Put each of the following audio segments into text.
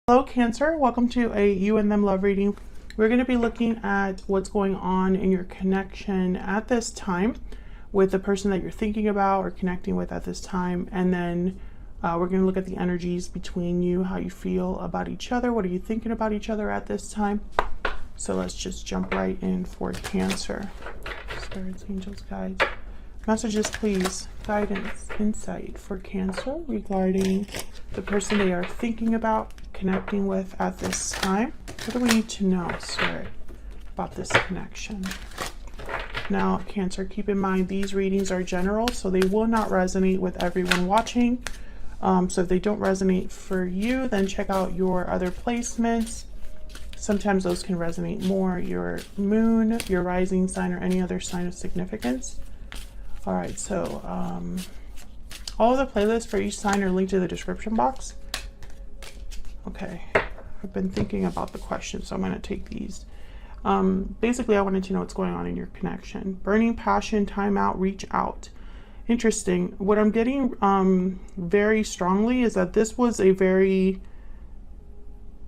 Hello Cancer, welcome to a you and them love reading. We're going to be looking at what's going on in your connection at this time with the person that you're thinking about or connecting with at this time, and then we're going to look at the energies between you, how you feel about each other, what are you thinking about each other at this time. So let's just jump right in for Cancer. Spirits, angels, guides, messages please, guidance, insight for Cancer regarding the person they are thinking about, connecting with at this time. What do we need to know, Spirit, about this connection? Now, Cancer, keep in mind these readings are general, so they will not resonate with everyone watching. So if they don't resonate for you, then check out your other placements. Sometimes those can resonate more. Your moon, your rising sign, or any other sign of significance. All right, so all of the playlists for each sign are linked to the description box. Okay, I've been thinking about the question, so I'm going to take these. Basically, I wanted to know what's going on in your connection. Burning passion, time out, reach out. Interesting. What I'm getting very strongly is that this was a very,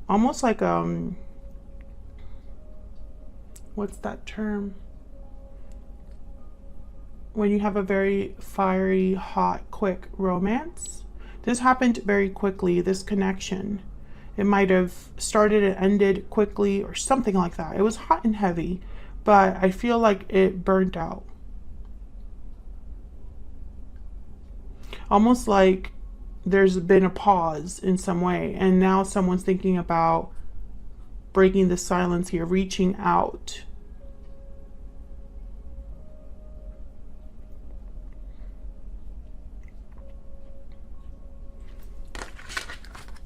almost like, what's that term? When you have a very fiery, hot, quick romance. This happened very quickly, this connection. It might have started and ended quickly or something like that. It was hot and heavy, but I feel like it burnt out. Almost like there's been a pause in some way, and now someone's thinking about breaking the silence here, reaching out.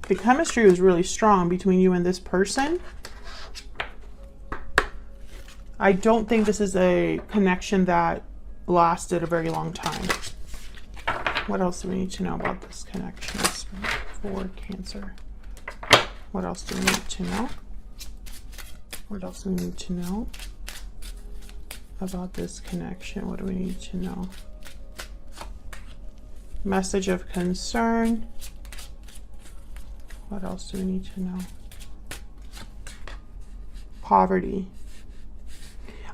The chemistry was really strong between you and this person. I don't think this is a connection that lasted a very long time. What else do we need to know about this connection for Cancer? What else do we need to know? What else do we need to know about this connection? What do we need to know? Message of concern. What else do we need to know? Poverty.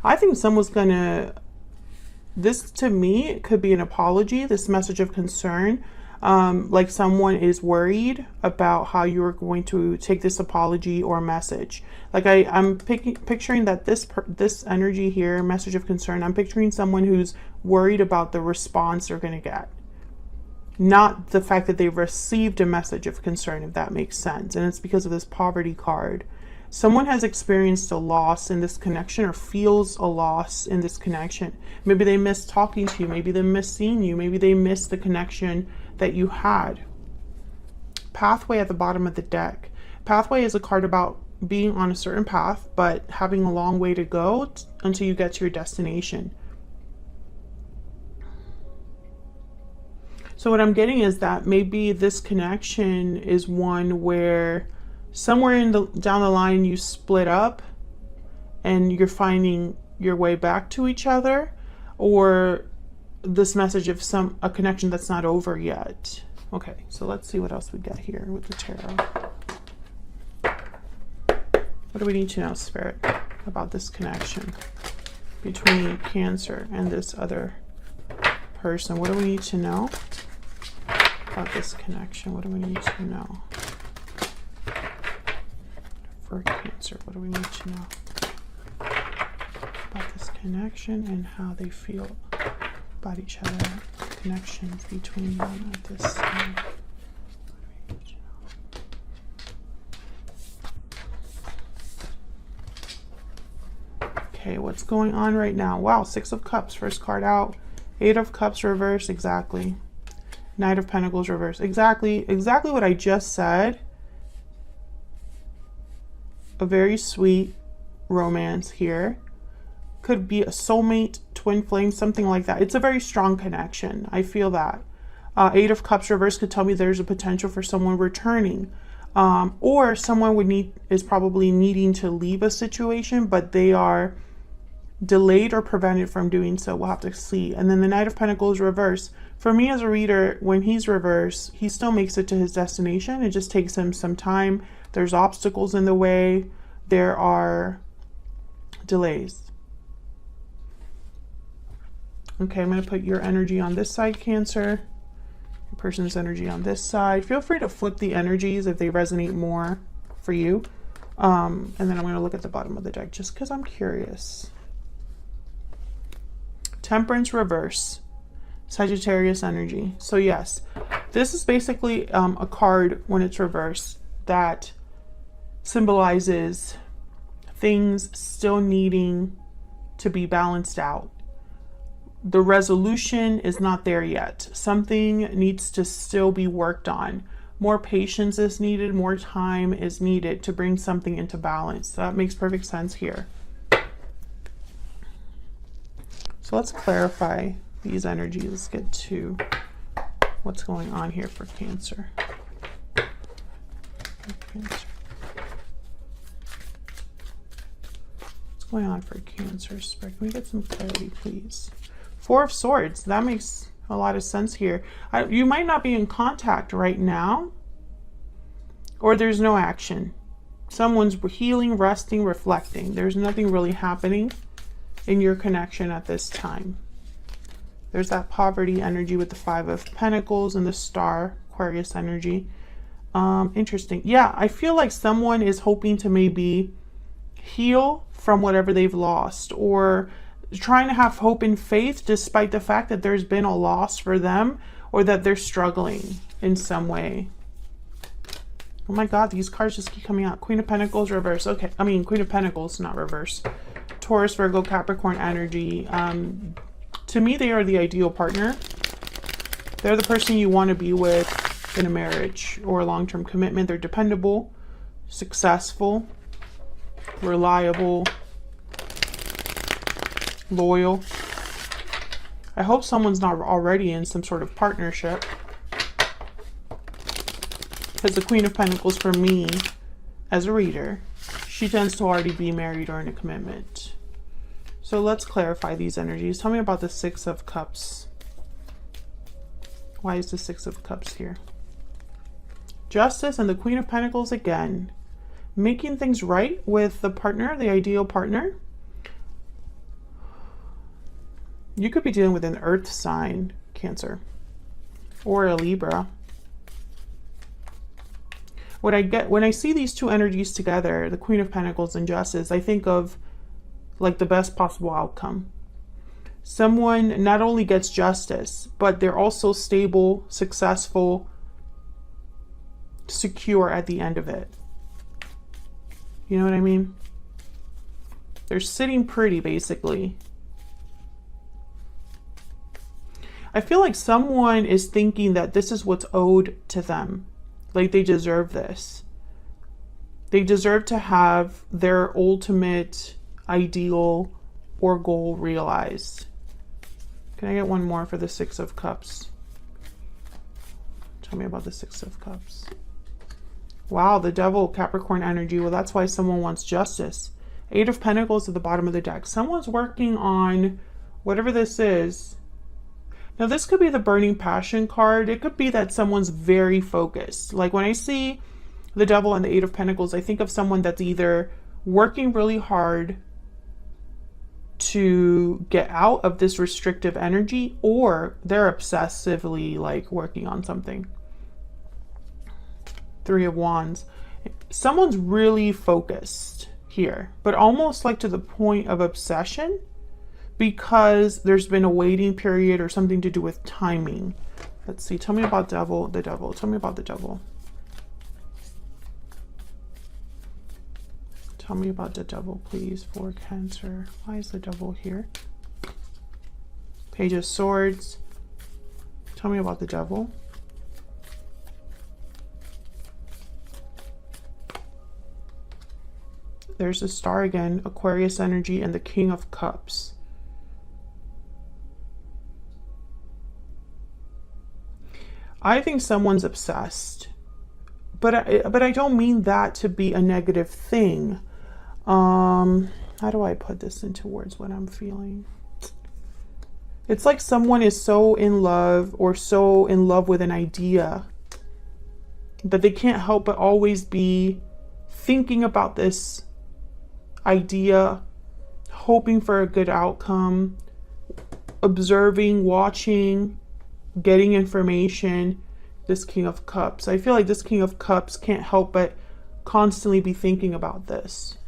I think someone's gonna, this to me could be an apology, this message of concern. Like someone is worried about how you're going to take this apology or message. Like I'm picturing that this energy here, message of concern, I'm picturing someone who's worried about the response they're gonna get. Not the fact that they've received a message of concern, if that makes sense. And it's because of this poverty card. Someone has experienced a loss in this connection or feels a loss in this connection. Maybe they miss talking to you. Maybe they miss seeing you. Maybe they miss the connection that you had. Pathway at the bottom of the deck. Pathway is a card about being on a certain path, but having a long way to go until you get to your destination. So what I'm getting is that maybe this connection is one where somewhere down the line you split up and you're finding your way back to each other, or this message of a connection that's not over yet. Okay, so let's see what else we get here with the tarot. What do we need to know, Spirit, about this connection between Cancer and this other person? What do we need to know about this connection? What do we need to know for Cancer? What do we need to know about this connection and how they feel about each other? Connections between them at this time. Okay, what's going on right now? Wow, Six of Cups, first card out. Eight of Cups reverse, exactly. Knight of Pentacles reverse, exactly what I just said. A very sweet romance here. Could be a soulmate, twin flame, something like that. It's a very strong connection. I feel that. Eight of Cups reverse could tell me there's a potential for someone returning. Or someone is probably needing to leave a situation, but they are delayed or prevented from doing so. We'll have to see. And then the Knight of Pentacles reverse. For me as a reader, when he's reverse, he still makes it to his destination. It just takes him some time. There's obstacles in the way. There are delays. Okay, I'm going to put your energy on this side, Cancer. Your person's energy on this side. Feel free to flip the energies if they resonate more for you. And then I'm going to look at the bottom of the deck just because I'm curious. Temperance reverse. Sagittarius energy. So yes, this is basically a card when it's reversed that symbolizes things still needing to be balanced out. The resolution is not there yet. Something needs to still be worked on. More patience is needed, more time is needed to bring something into balance. That makes perfect sense here. So let's clarify these energies. Let's get to what's going on here for Cancer. What's going on for Cancer? Can we get some clarity, please? Four of Swords. That makes a lot of sense here. You might not be in contact right now, or there's no action. Someone's healing, resting, reflecting. There's nothing really happening in your connection at this time. There's that poverty energy with the Five of Pentacles and the Star, Aquarius energy. Interesting. Yeah, I feel like someone is hoping to maybe heal from whatever they've lost, or trying to have hope and faith despite the fact that there's been a loss for them, or that they're struggling in some way. Oh my God, these cards just keep coming out. Queen of Pentacles reverse. Okay, I mean Queen of Pentacles, not reverse. Taurus, Virgo, Capricorn energy. To me, they are the ideal partner. They're the person you want to be with in a marriage or a long-term commitment. They're dependable, successful, reliable, loyal. I hope someone's not already in some sort of partnership, because the Queen of Pentacles for me as a reader, she tends to already be married or in a commitment. So let's clarify these energies. Tell me about the Six of Cups. Why is the Six of Cups here? Justice and the Queen of Pentacles again. Making things right with the partner, the ideal partner. You could be dealing with an earth sign, Cancer, or a Libra. What I get when I see these two energies together, the Queen of Pentacles and Justice, I think of like the best possible outcome. Someone not only gets justice, but they're also stable, successful, secure at the end of it. You know what I mean? They're sitting pretty, basically. I feel like someone is thinking that this is what's owed to them. Like they deserve this. They deserve to have their ultimate ideal or goal realized. Can I get one more for the Six of Cups? Tell me about the Six of Cups. Wow, the Devil, Capricorn energy. Well, that's why someone wants justice. Eight of Pentacles at the bottom of the deck. Someone's working on whatever this is. Now, this could be the Burning Passion card. It could be that someone's very focused. Like when I see the Devil and the Eight of Pentacles, I think of someone that's either working really hard to get out of this restrictive energy, or they're obsessively like working on something. Three of Wands. Someone's really focused here, but almost like to the point of obsession, because there's been a waiting period or something to do with timing. Let's see. Tell me about the Devil. Tell me about the Devil. Tell me about the Devil, please, for Cancer. Why is the Devil here? Page of Swords. Tell me about the Devil. There's the Star again, Aquarius energy, and the King of Cups. I think someone's obsessed, but I don't mean that to be a negative thing. How do I put this into words, what I'm feeling? It's like someone is so in love or so in love with an idea that they can't help but always be thinking about this idea, hoping for a good outcome, observing, watching, getting information. This King of Cups. I feel like this King of Cups can't help but constantly be thinking about this.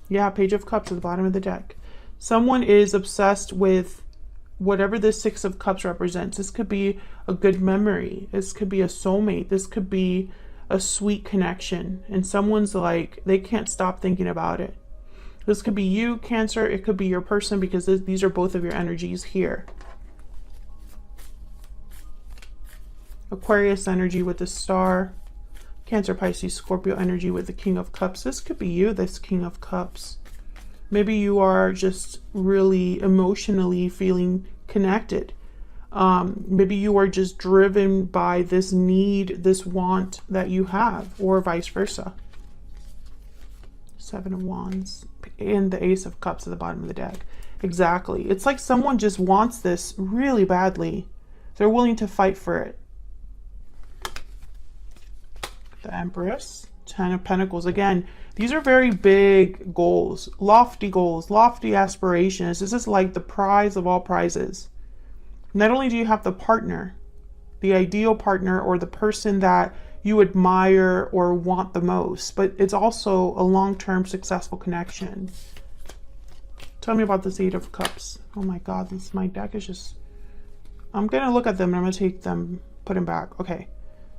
Yeah, Page of Cups at the bottom of the deck. Someone is obsessed with whatever this Six of Cups represents. This could be a good memory. This could be a soulmate. This could be a sweet connection. And someone's like, they can't stop thinking about it. This could be you, Cancer. It could be your person, because these are both of your energies here. Aquarius energy with the Star. Cancer, Pisces, Scorpio energy with the King of Cups. This could be you, this King of Cups. Maybe you are just really emotionally feeling connected. Maybe you are just driven by this need, this want that you have, or vice versa. Seven of Wands and the Ace of Cups at the bottom of the deck. Exactly. It's like someone just wants this really badly. They're willing to fight for it. The Empress, Ten of Pentacles. Again, these are very big goals, lofty aspirations. This is like the prize of all prizes. Not only do you have the partner, the ideal partner, or the person that you admire or want the most, but it's also a long-term successful connection. Tell me about this Eight of Cups. Oh my God, my deck is just... I'm going to look at them and I'm going to take them, put them back. Okay.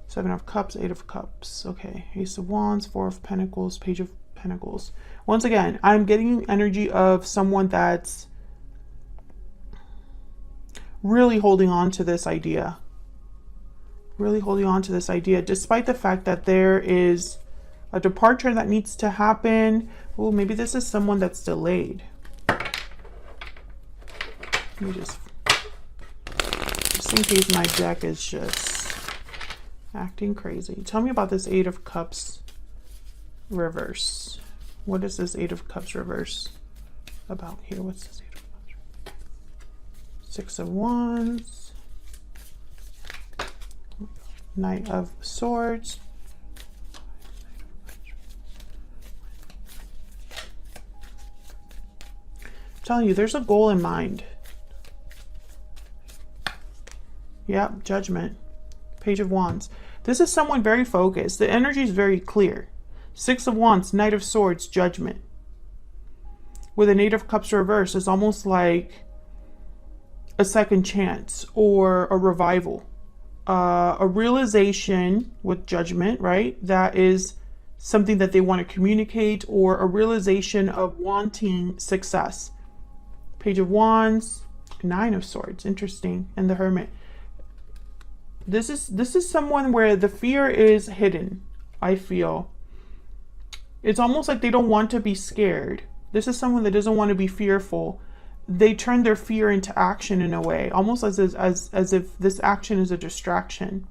Seven of Cups, Eight of Cups. Okay. Ace of Wands, Four of Pentacles, Page of Pentacles. Once again, I'm getting energy of someone that's really holding on to this idea. Really holding on to this idea, despite the fact that there is a departure that needs to happen. Oh, maybe this is someone that's delayed. Let me just in case my deck is just acting crazy. Tell me about this Eight of Cups reverse. What is this Eight of Cups reverse about here? What's this Eight of Cups? Six of Wands. Knight of Swords. I'm telling you, there's a goal in mind. Yep, Judgment. Page of Wands. This is someone very focused. The energy is very clear. Six of Wands, Knight of Swords, Judgment. With an Eight of Cups reverse, it's almost like a second chance or a revival. A realization with Judgment, right? That is something that they want to communicate, or a realization of wanting success. Page of Wands, Nine of Swords, interesting, and the Hermit. This is someone where the fear is hidden, I feel. It's almost like they don't want to be scared. This is someone that doesn't want to be fearful. They turn their fear into action in a way, almost as if this action is a distraction.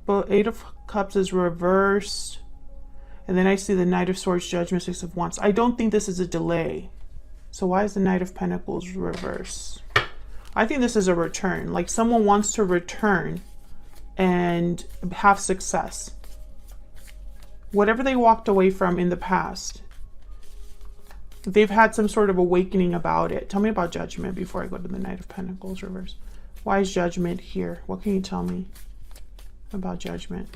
But Eight of Cups is reversed. And then I see the Knight of Swords, Judgment, Six of Wands. I don't think this is a delay. So why is the Knight of Pentacles reversed? I think this is a return. Like someone wants to return and have success. Whatever they walked away from in the past, they've had some sort of awakening about it. Tell me about Judgment before I go to the Knight of Pentacles reverse. Why is Judgment here? What can you tell me about Judgment?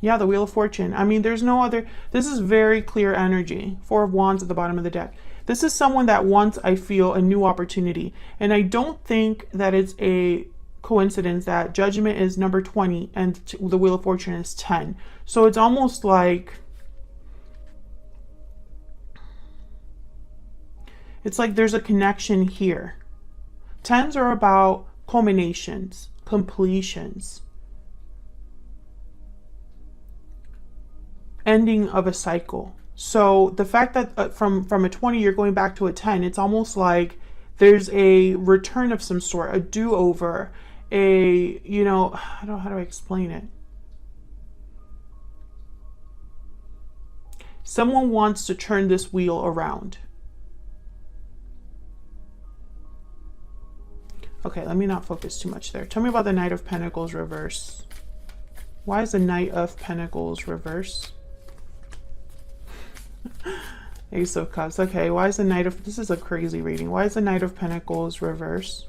Yeah, the Wheel of Fortune. I mean, there's no other... This is very clear energy. Four of Wands at the bottom of the deck. This is someone that wants, I feel, a new opportunity. And I don't think that it's a coincidence that Judgment is number 20 and the Wheel of Fortune is 10. So it's almost like... It's like there's a connection here. 10s are about culminations, completions, ending of a cycle. So the fact that from a 20 you're going back to a 10, it's almost like there's a return of some sort, a do-over, a, you know, how do I explain it? Someone wants to turn this wheel around. Okay, let me not focus too much there. Tell me about the Knight of Pentacles reverse. Why is the Knight of Pentacles reverse? Ace of Cups. Okay, why is the Knight of... This is a crazy reading. Why is the Knight of Pentacles reverse?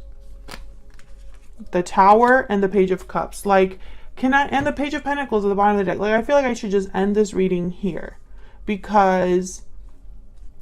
The Tower and the Page of Cups. Like, can I... And the Page of Pentacles at the bottom of the deck. Like, I feel like I should just end this reading here. Because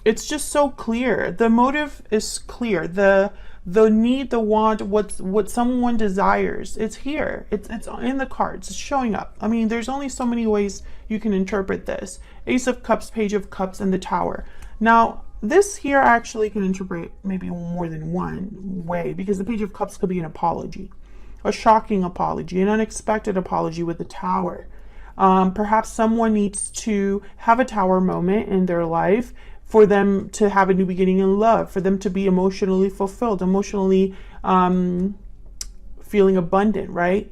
it's just so clear. The motive is clear. The need, the want, what someone desires, it's here. It's in the cards. It's showing up. I mean, there's only so many ways you can interpret this. Ace of Cups, Page of Cups, and the Tower. Now, this here actually can interpret maybe more than one way, because the Page of Cups could be an apology, a shocking apology, an unexpected apology with the Tower. Perhaps someone needs to have a Tower moment in their life for them to have a new beginning in love, for them to be emotionally fulfilled, emotionally feeling abundant, right?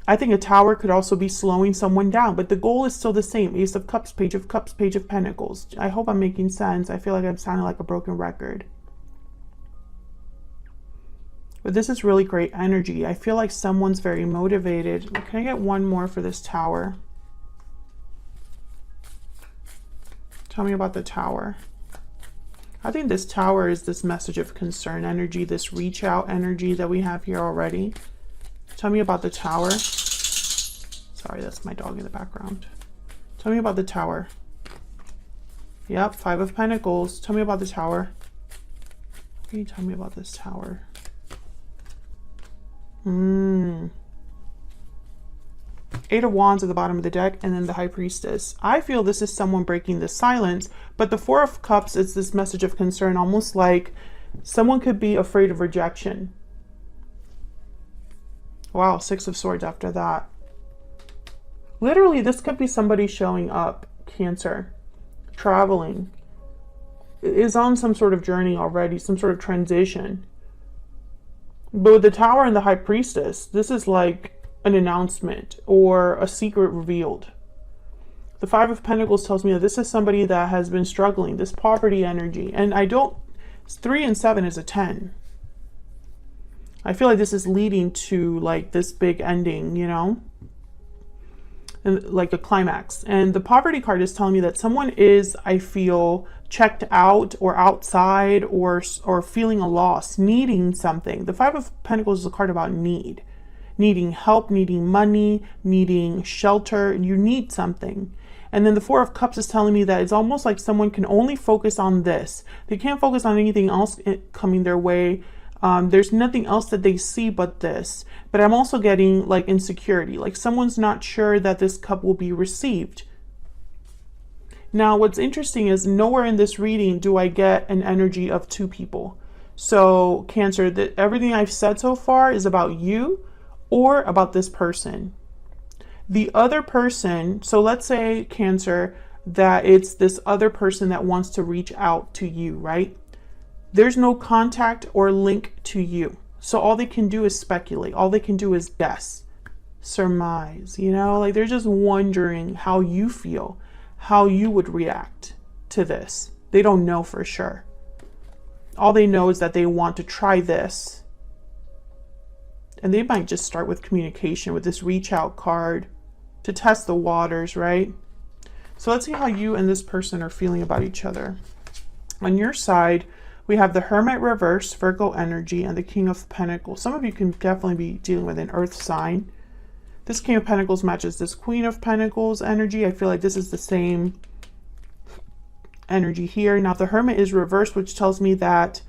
I think a Tower could also be slowing someone down, but the goal is still the same. Ace of Cups, Page of Cups, Page of Pentacles. I hope I'm making sense. I feel like I'm sounding like a broken record. But this is really great energy. I feel like someone's very motivated. Can I get one more for this Tower? Tell me about the Tower. I think this Tower is this message of concern energy, this reach out energy that we have here already. Tell me about the Tower. Sorry, that's my dog in the background. Tell me about the Tower. Yep, Five of Pentacles. Tell me about the Tower. What can you tell me about this Tower? Eight of Wands at the bottom of the deck, and then the High Priestess. I feel this is someone breaking the silence, but the Four of Cups is this message of concern, almost like someone could be afraid of rejection. Wow, Six of Swords after that. Literally, this could be somebody showing up, Cancer, traveling, is on some sort of journey already, some sort of transition. But with the Tower and the High Priestess, this is like an announcement or a secret revealed. The Five of Pentacles tells me that this is somebody that has been struggling, this poverty energy. And 3 and 7 is a 10. I feel like this is leading to like this big ending, you know, and like a climax. And the poverty card is telling me that someone is, I feel, checked out or outside or feeling a loss, needing something. The Five of Pentacles is a card about need. Needing help, needing money, needing shelter. You need something. And then the Four of Cups is telling me that it's almost like someone can only focus on this. They can't focus on anything else coming their way. There's nothing else that they see but this. But I'm also getting like insecurity. Like someone's not sure that this cup will be received. Now, what's interesting is nowhere in this reading do I get an energy of two people. So Cancer, everything I've said so far is about you or about this person. The other person, so let's say Cancer, that it's this other person that wants to reach out to you, right? There's no contact or link to you. So all they can do is speculate. All they can do is guess, surmise, you know, like they're just wondering how you feel, how you would react to this. They don't know for sure. All they know is that they want to try this. And they might just start with communication with this reach out card to test the waters, right? So let's see how you and this person are feeling about each other. On your side, we have the Hermit reverse, Virgo energy, and the King of Pentacles. Some of you can definitely be dealing with an earth sign. This King of Pentacles matches this Queen of Pentacles energy. I feel like this is the same energy here. Now the Hermit is reversed, which tells me that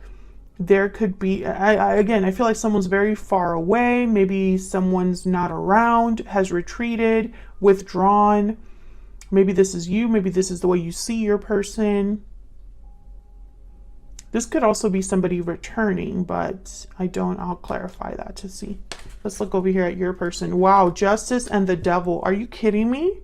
there could be, again, I feel like someone's very far away. Maybe someone's not around, has retreated, withdrawn. Maybe this is you. Maybe this is the way you see your person. This could also be somebody returning, but I'll clarify that to see. Let's look over here at your person. Wow, Justice and the Devil. Are you kidding me?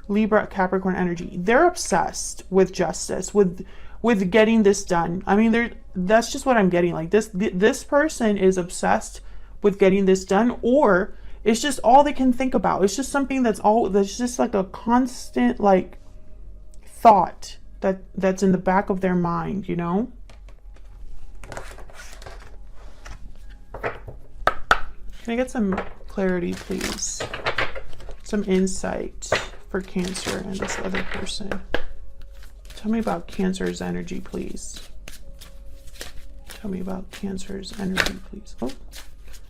Libra, Capricorn energy. They're obsessed with justice, with getting this done. I mean, that's just what I'm getting. Like this person is obsessed with getting this done, or It's just all they can think about. It's just something that's just like a constant like thought that's in the back of their mind, you know? Can I get some clarity, please? Some insight for Cancer and this other person. Tell me about Cancer's energy, please. Tell me about Cancer's energy, please. Oh,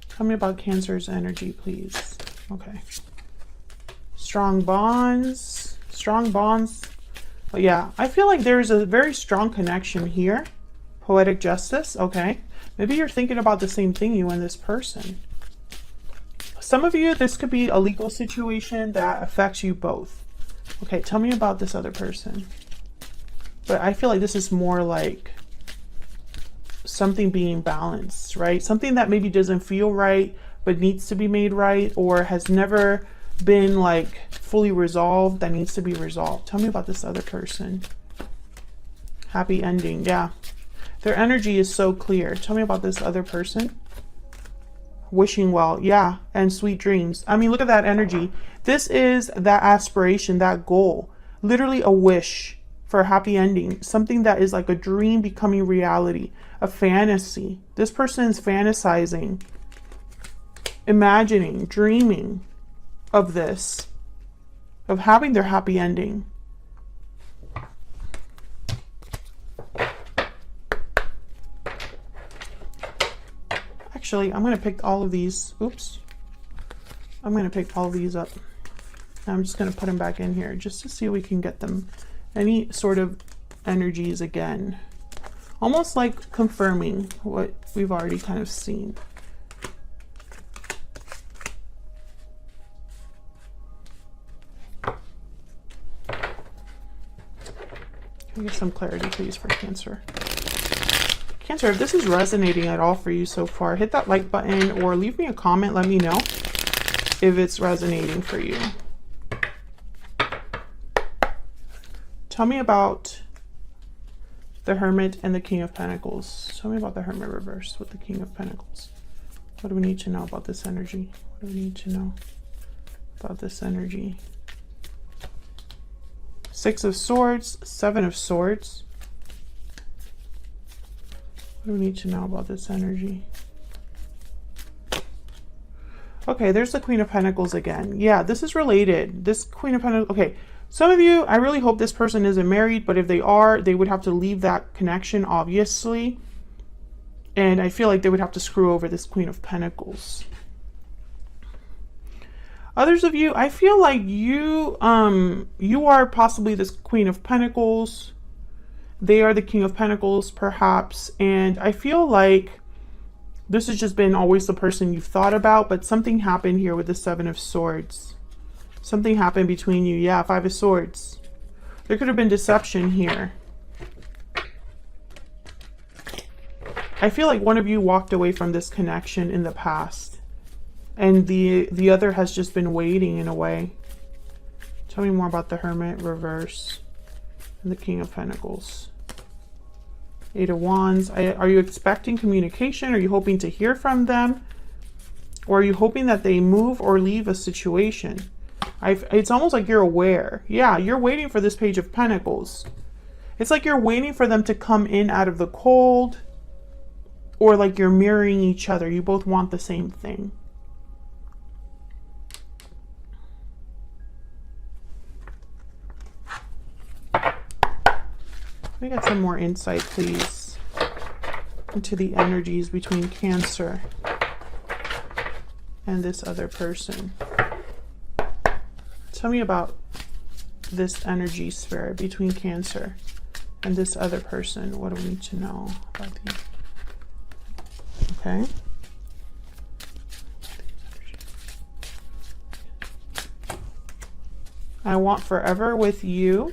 tell me about Cancer's energy, please. Okay. Strong bonds. Strong bonds. But yeah, I feel like there's a very strong connection here. Poetic justice. Okay. Maybe you're thinking about the same thing, you and this person. Some of you, this could be a legal situation that affects you both. Okay, tell me about this other person. But I feel like this is more like something being balanced, right? Something that maybe doesn't feel right, but needs to be made right, or has never been like fully resolved, that needs to be resolved. Tell me about this other person. Happy ending, yeah. Their energy is so clear. Tell me about this other person. Wishing well, yeah, and sweet dreams. I mean, look at that energy. This is that aspiration, that goal. Literally a wish for a happy ending. Something that is like a dream becoming reality. A fantasy. This person is fantasizing, imagining, dreaming of this, of having their happy ending. Actually, I'm going to pick all of these. Oops. I'm going to pick all of these up. I'm just going to put them back in here just to see if we can get them. Any sort of energies again. Almost like confirming what we've already kind of seen. Can I get some clarity, please, for Cancer? Cancer, if this is resonating at all for you so far, hit that like button or leave me a comment. Let me know if it's resonating for you. Tell me about the Hermit and the King of Pentacles. Tell me about the Hermit reverse with the King of Pentacles. What do we need to know about this energy? What do we need to know about this energy? Six of Swords, Seven of Swords. What do we need to know about this energy? Okay, there's the Queen of Pentacles again. Yeah, this is related. This Queen of Pentacles. Okay, some of you, I really hope this person isn't married, but if they are, they would have to leave that connection, obviously. And I feel like they would have to screw over this Queen of Pentacles. Others of you, I feel like you are possibly this Queen of Pentacles. They are the King of Pentacles, perhaps. And I feel like this has just been always the person you've thought about, but something happened here with the Seven of Swords. Something happened between you. Yeah, Five of Swords. There could have been deception here. I feel like one of you walked away from this connection in the past, and the other has just been waiting in a way. Tell me more about the Hermit reverse and the King of Pentacles. Eight of Wands. Are you expecting communication? Are you hoping to hear from them? Or are you hoping that they move or leave a situation? It's almost like you're aware. Yeah, you're waiting for this Page of Pentacles. It's like you're waiting for them to come in out of the cold, or like you're mirroring each other. You both want the same thing. Let me get some more insight, please, into the energies between Cancer and this other person. Tell me about this energy sphere between Cancer and this other person. What do we need to know about these? Okay. I want forever with you.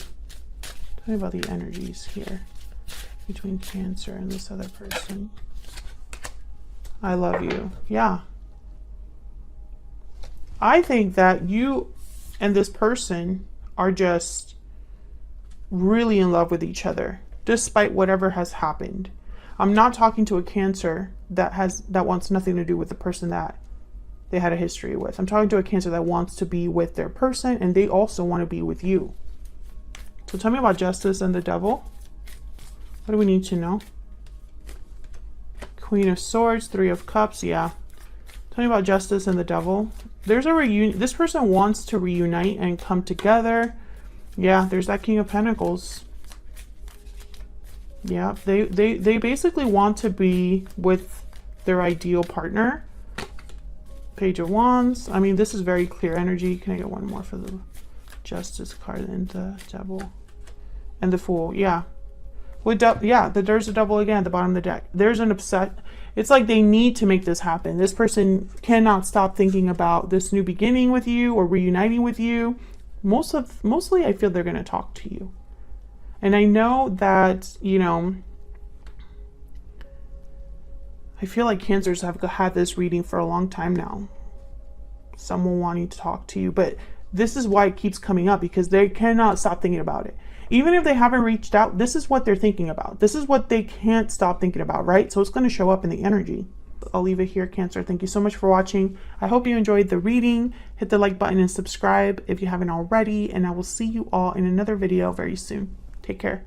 Tell me about the energies here between Cancer and this other person. I love you. Yeah. I think that you and this person are just really in love with each other, despite whatever has happened. I'm not talking to a Cancer that wants nothing to do with the person that they had a history with. I'm talking to a Cancer that wants to be with their person, and they also want to be with you. So tell me about Justice and the Devil. What do we need to know? Queen of Swords, Three of Cups, yeah. Tell me about Justice and the Devil. There's a reunion. This person wants to reunite and come together. Yeah, there's that King of Pentacles. Yeah, they basically want to be with their ideal partner. Page of Wands. I mean, this is very clear energy. Can I get one more for the Justice card and the Devil? And the Fool, yeah. There's a Devil again at the bottom of the deck. There's an upset. It's like they need to make this happen. This person cannot stop thinking about this new beginning with you or reuniting with you. Mostly I feel they're going to talk to you. And I know that, you know, I feel like Cancers have had this reading for a long time now. Someone wanting to talk to you, but this is why it keeps coming up, because they cannot stop thinking about it. Even if they haven't reached out, this is what they're thinking about. This is what they can't stop thinking about, right? So it's going to show up in the energy. I'll leave it here, Cancer. Thank you so much for watching. I hope you enjoyed the reading. Hit the like button and subscribe if you haven't already, and I will see you all in another video very soon. Take care.